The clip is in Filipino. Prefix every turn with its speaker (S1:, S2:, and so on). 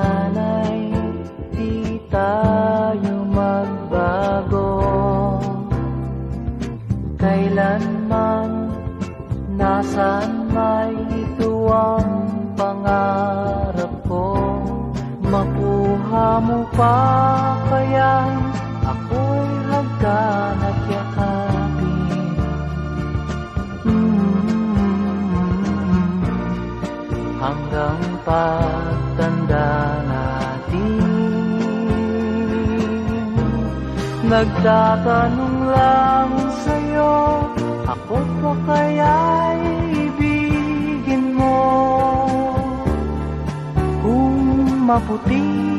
S1: sana'y di tayo magbago. Kailanman, nasaan may ito ang pangarap ko. Makuha mo pa kaya ako'y hagdan at yakapin. Hanggang pagtanda natin, nagtatanong lang sa'yo, ako pa kaya'y ibigin mo? Kung maputi